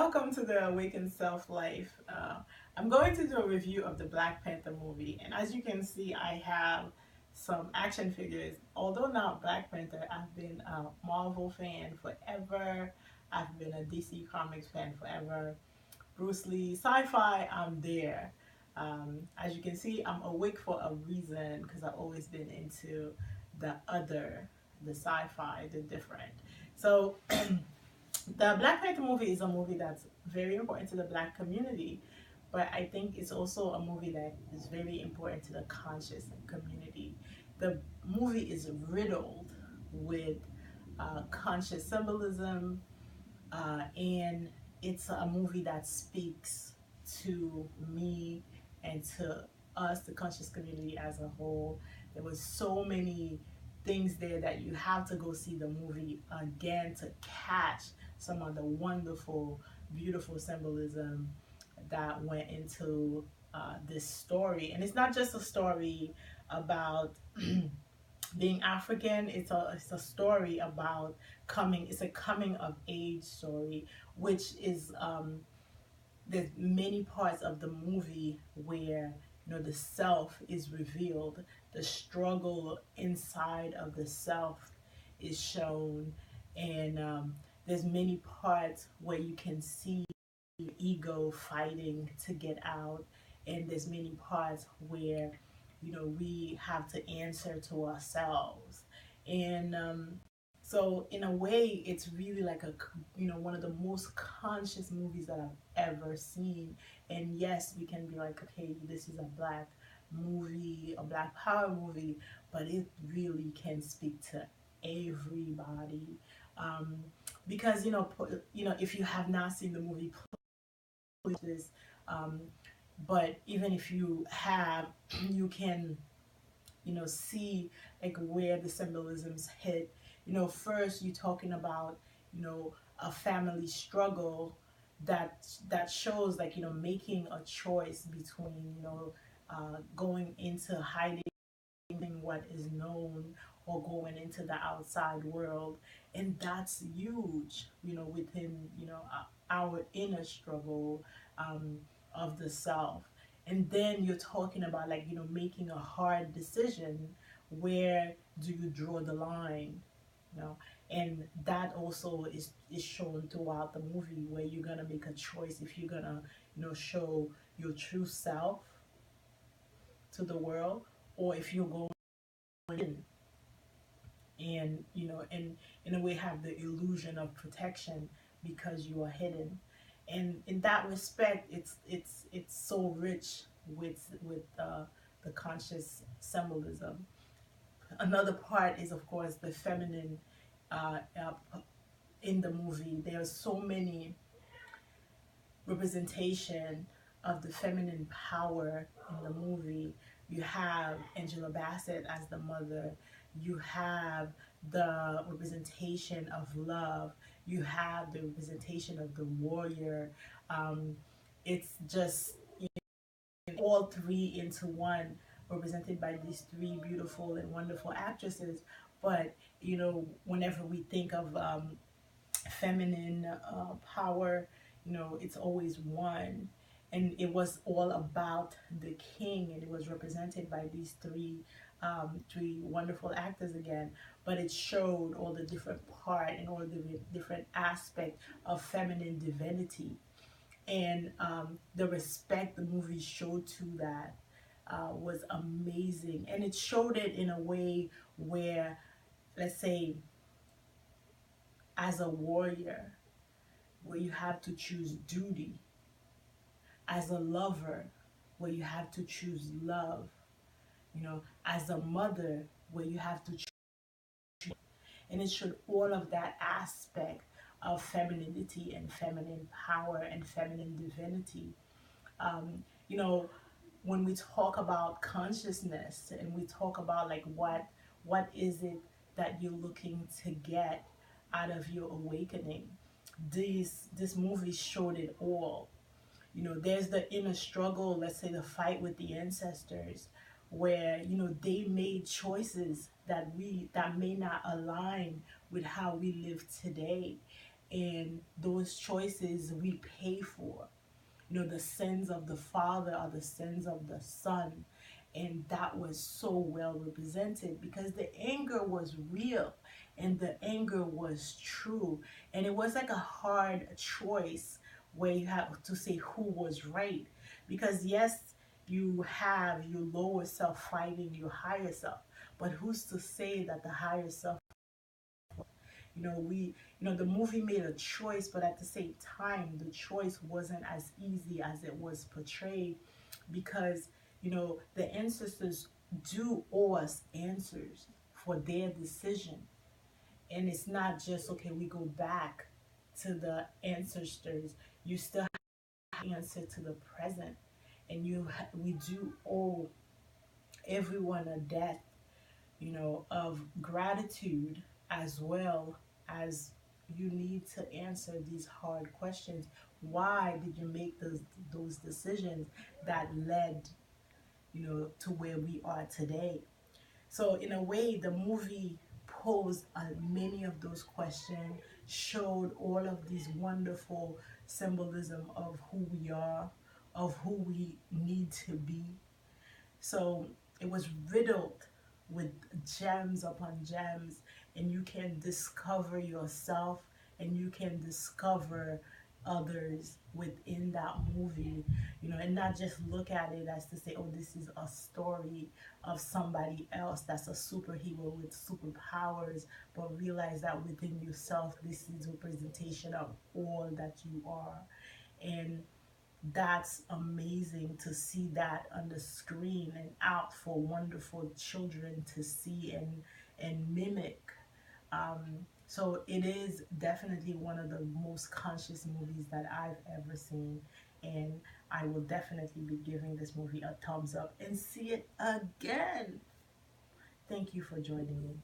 Welcome to the Awakened Self Life. I'm going to do a review of the Black Panther movie, and as you can see, I have some action figures. Although not Black Panther, I've been a Marvel fan forever. I've been a DC Comics fan forever. Bruce Lee, sci-fi, I'm there. As you can see, I'm awake for a reason because I've always been into the other, the sci-fi, the different. So the Black Panther movie is a movie that's very important to the Black community, but I think it's also a movie that is very important to the conscious community. The movie is riddled with conscious symbolism, and it's a movie that speaks to me and to us, the conscious community as a whole. There was so many things there that you have to go see the movie again to catch some of the wonderful, beautiful symbolism that went into this story. And it's not just a story about being African. It's a story about coming. It's a coming of age story, which is there's many parts of the movie where the self is revealed, the struggle inside of the self is shown, and there's many parts where you can see ego fighting to get out, and there's many parts where we have to answer to ourselves, and so in a way it's really like a one of the most conscious movies that I've ever seen. And yes, we can be like, okay, this is a black movie, a black power movie, but it really can speak to everybody, um, because if you have not seen the movie, this. Um, but even if you have, you can, see like where the symbolisms hit. First you're talking about, a family struggle that shows like, making a choice between, going into hiding what is known or going into the outside world. And that's huge, within our inner struggle, um, of the self. And then you're talking about like, making a hard decision. Where do you draw the line? you know and that also is shown throughout the movie, where you're gonna make a choice if you're gonna show your true self to the world, or if you're going in and and in a way have the illusion of protection because you are hidden. And in that respect, it's so rich with the conscious symbolism. Another part is, of course, the feminine, in the movie. There are so many representation of the feminine power in the movie. You have Angela Bassett as the mother. You have the representation of love. You have the representation of the warrior. Um, it's just all three into one, represented by these three beautiful and wonderful actresses. But whenever we think of feminine power, it's always one. And it was all about the king, and it was represented by these three wonderful actors again. But it showed all the different part and all the different aspect of feminine divinity, and the respect the movie showed to that was amazing. And it showed it in a way where, let's say, as a warrior, where you have to choose duty, as a lover, where you have to choose love, as a mother, where you have to choose. And it showed all of that aspect of femininity and feminine power and feminine divinity. um, you know when we talk about consciousness, and we talk about like what is it that you're looking to get out of your awakening, this movie showed it all. There's the inner struggle, let's say the fight with the ancestors, where they made choices that may not align with how we live today. and those choices we pay for. You know, the sins of the father are the sins of the son. And that was so well represented because the anger was real and the anger was true. And it was like a hard choice where you have to say who was right. Because, yes, you have your lower self fighting your higher self, but who's to say that the higher self, the movie made a choice, but at the same time, the choice wasn't as easy as it was portrayed because, the ancestors do owe us answers for their decision. And it's not just, okay, we go back to the ancestors. You still have to answer to the present. And we do owe everyone a debt, of gratitude, as well as you need to answer these hard questions. Why did you make those decisions that led, to where we are today? So in a way, the movie posed many of those questions, showed all of these wonderful symbolism of who we are, of who we need to be. So it was riddled with gems upon gems, and you can discover yourself and you can discover others within that movie, and not just look at it as to say, oh, this is a story of somebody else that's a superhero with superpowers, but realize that within yourself, this is representation of all that you are. And that's amazing to see that on the screen and out for wonderful children to see and mimic. So it is definitely one of the most conscious movies that I've ever seen, and I will definitely be giving this movie a thumbs up and see it again. Thank you for joining me.